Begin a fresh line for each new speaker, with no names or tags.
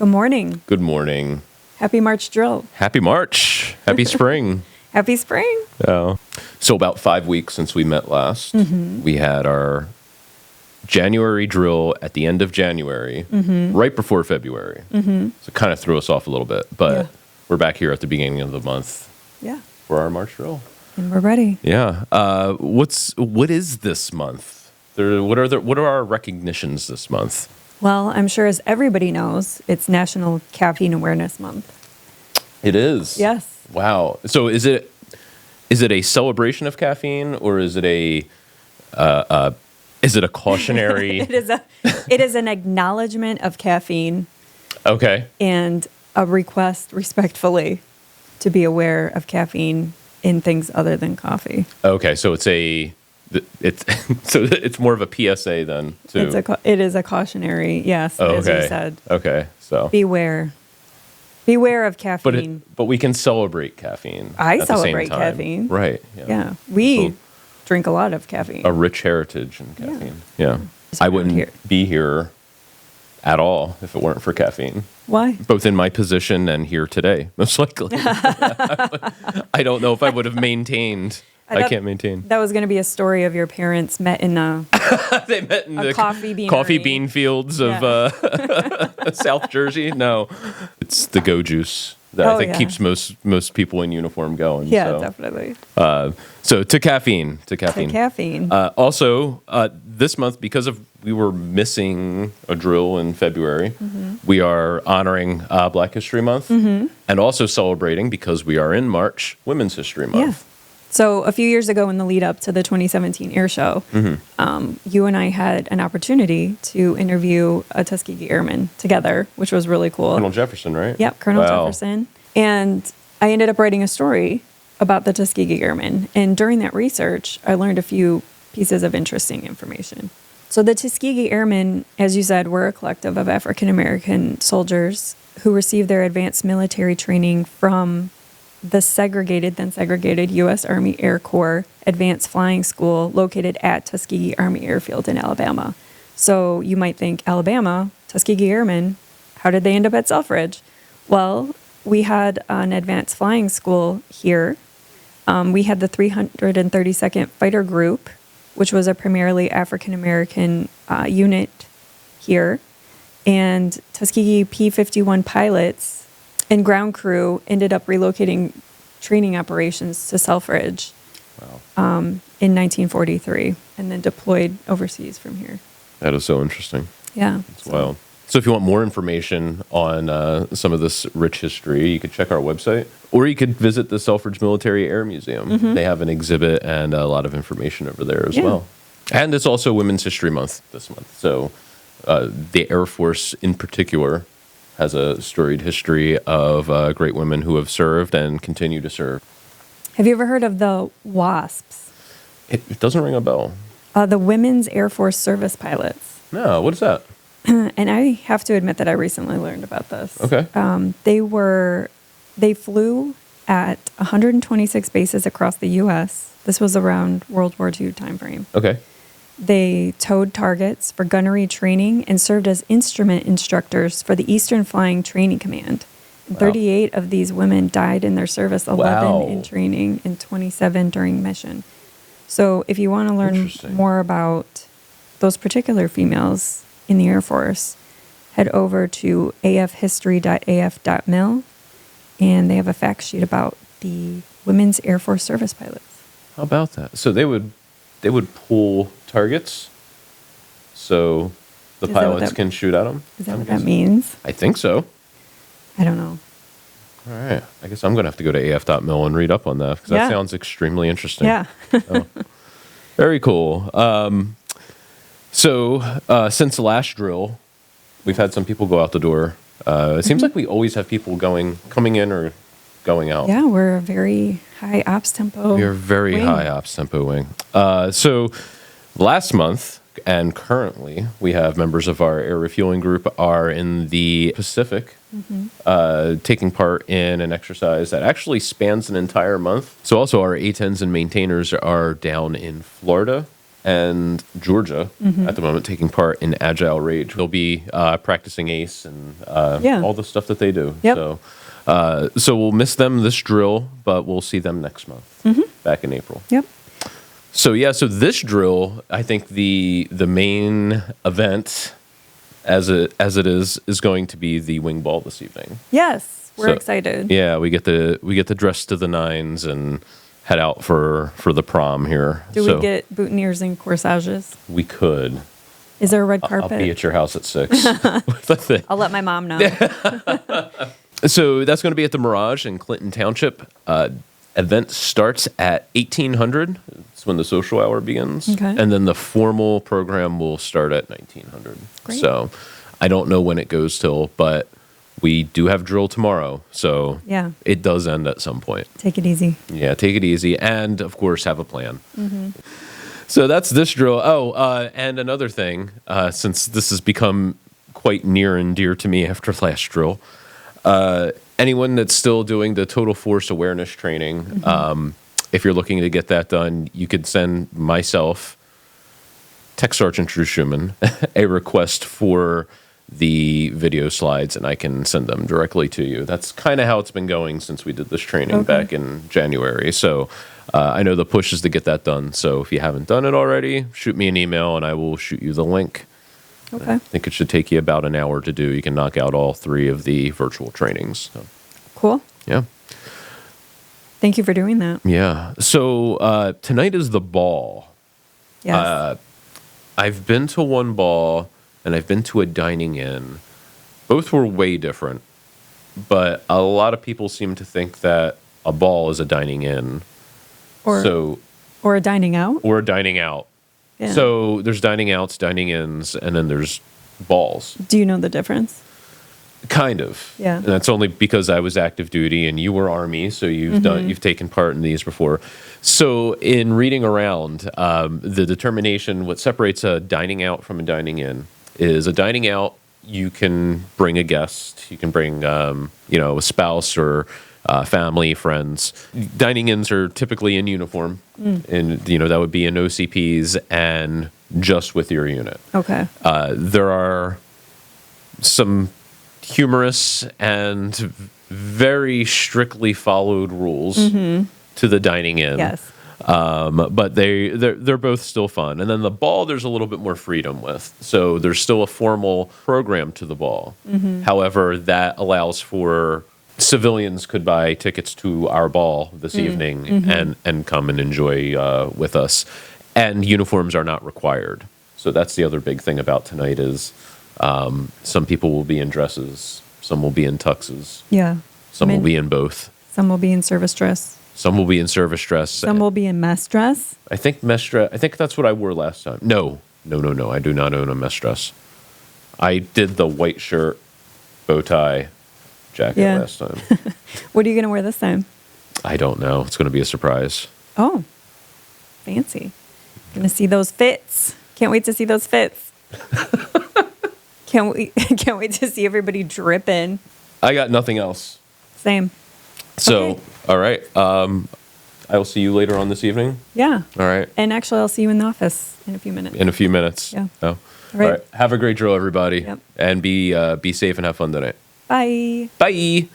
Good morning.
Good morning.
Happy March drill.
Happy March. Happy spring.
Happy spring.
So about 5 weeks since we met last, we had our January drill at the end of January, right before February. So it kind of threw us off a little bit, but we're back here at the beginning of the month for our March drill.
And we're ready.
Yeah. What is this month? What are our recognitions this month?
Well, I'm sure as everybody knows, it's National Caffeine Awareness Month.
It is.
Yes.
Wow. So is it a celebration of caffeine, or is it a cautionary?
It is an acknowledgement of caffeine.
Okay.
And a request respectfully to be aware of caffeine in things other than coffee.
Okay, so it's more of a PSA then too.
It is a cautionary, yes, as you said.
Okay, so
beware of caffeine.
But we can celebrate caffeine.
I
at
celebrate
the same time.
caffeine.
Right.
Yeah. We drink a lot of caffeine.
A rich heritage in caffeine. Yeah. I wouldn't be here at all if it weren't for caffeine.
Why?
Both in my position and here today, most likely. I don't know if I would have maintained. I can't maintain.
That was going to be a story of your parents met in
they met in the
coffee
bean fields of South Jersey. No, it's the go juice that I think keeps most people in uniform going.
Yeah, definitely.
So to caffeine. Also, this month, because we were missing a drill in February, we are honoring Black History Month and also celebrating, because we are in March, Women's History Month.
Yeah. So a few years ago, in the lead up to the 2017 air show, you and I had an opportunity to interview a Tuskegee Airman together, which was really cool.
Colonel Jefferson, right?
Yep, Colonel Jefferson. And I ended up writing a story about the Tuskegee Airmen. And during that research, I learned a few pieces of interesting information. So the Tuskegee Airmen, as you said, were a collective of African-American soldiers who received their advanced military training from the then segregated U.S. Army Air Corps Advanced Flying School located at Tuskegee Army Airfield in Alabama. So you might think, Alabama, Tuskegee Airmen, how did they end up at Selfridge? Well, we had an advanced flying school here. We had the 332nd Fighter Group, which was a primarily African-American unit here. And Tuskegee P-51 pilots and ground crew ended up relocating training operations to Selfridge in 1943, and then deployed overseas from here.
That is so interesting.
Yeah.
It's wild. So if you want more information on some of this rich history, you could check our website, or you could visit the Selfridge Military Air Museum. They have an exhibit and a lot of information over there as well. And it's also Women's History Month this month. So the Air Force in particular has a storied history of great women who have served and continue to serve.
Have you ever heard of the WASPs?
It doesn't ring a bell.
The Women's Air Force Service Pilots.
No, what is that?
And I have to admit that I recently learned about this.
Okay.
They flew at 126 bases across the U.S. This was around World War II timeframe.
Okay.
They towed targets for gunnery training and served as instrument instructors for the Eastern Flying Training Command. And 38 of these women died in their service, 11 in training, and 27 during mission. So if you want to learn more about those particular females in the Air Force, head over to afhistory.af.mil, and they have a fact sheet about the Women's Air Force Service Pilots.
How about that? So they would pull targets so the pilots can shoot at them?
Is that what that means?
I think so.
I don't know.
All right. I guess I'm going to have to go to af.mil and read up on that, because that sounds extremely interesting.
Yeah.
Very cool. So since the last drill, we've had some people go out the door. It seems like we always have people coming in or going out.
Yeah, we're a very high ops tempo.
We are very high ops tempo wing. So last month and currently, we have members of our air refueling group are in the Pacific, taking part in an exercise that actually spans an entire month. So also our A-10s and maintainers are down in Florida and Georgia at the moment taking part in Agile Rage. They'll be practicing ACE and all the stuff that they do.
Yep.
So we'll miss them this drill, but we'll see them next month, back in April.
Yep.
So this drill, I think the main event, as it is going to be the wing ball this evening.
Yes, we're excited.
Yeah, we get to dress to the nines and head out for the prom here.
Do we get boutonnieres and corsages?
We could.
Is there a red carpet?
I'll be at your house at 6. with the thing.
I'll let my mom know.
So that's going to be at the Mirage in Clinton Township. Event starts at 1800. It's when the social hour begins.
Okay.
And then the formal program will start at 1900.
Great.
So I don't know when it goes till, but we do have drill tomorrow. So it does end at some point.
Take it easy.
Yeah, take it easy. And, of course, have a plan. So that's this drill. Oh, and another thing, since this has become quite near and dear to me after last drill, anyone that's still doing the total force awareness training, if you're looking to get that done, you could send myself, Tech Sergeant Drew Schumann, a request for the video slides, and I can send them directly to you. That's kind of how it's been going since we did this training back in January. So I know the push is to get that done. So if you haven't done it already, shoot me an email and I will shoot you the link.
Okay.
I think it should take you about an hour to do. You can knock out all 3 of the virtual trainings. So,
Cool.
yeah.
Thank you for doing that.
Yeah. So tonight is the ball.
Yes.
I've been to one ball and I've been to a dining in. Both were way different, but a lot of people seem to think that a ball is a dining in.
or a dining out.
Or a dining out.
Yeah.
So there's dining outs, dining ins, and then there's balls.
Do you know the difference?
Kind of.
Yeah.
And that's only because I was active duty and you were Army, so you've taken part in these before. So in reading around, the determination, what separates a dining out from a dining in is a dining out, you can bring a guest, you can bring a spouse or family, friends. Dining ins are typically in uniform, and that would be in OCPs and just with your unit.
Okay.
There are some humorous and very strictly followed rules to the dining in.
Yes.
But they're both still fun. And then the ball, there's a little bit more freedom with. So there's still a formal program to the ball. However, that allows for civilians could buy tickets to our ball this evening and come and enjoy with us. And uniforms are not required. So that's the other big thing about tonight is some people will be in dresses, some will be in tuxes,
Yeah.
some will be in both.
Some will be in service dress.
Some will be in service dress.
Some will be in mess dress.
I think mess dress. I think that's what I wore last time. No. I do not own a mess dress. I did the white shirt, bow tie, jacket last time.
What are you going to wear this time?
I don't know. It's going to be a surprise.
Oh, fancy. Going to see those fits. Can't wait to see those fits. Can't wait to see everybody dripping.
I got nothing else.
Same.
So,
Okay.
all right. I will see you later on this evening.
Yeah.
All right.
And actually, I'll see you in the office in a few minutes.
In a few minutes.
Yeah.
Oh.
All right.
Have a great drill, everybody.
Yep.
And be safe and have fun tonight.
Bye.
Bye.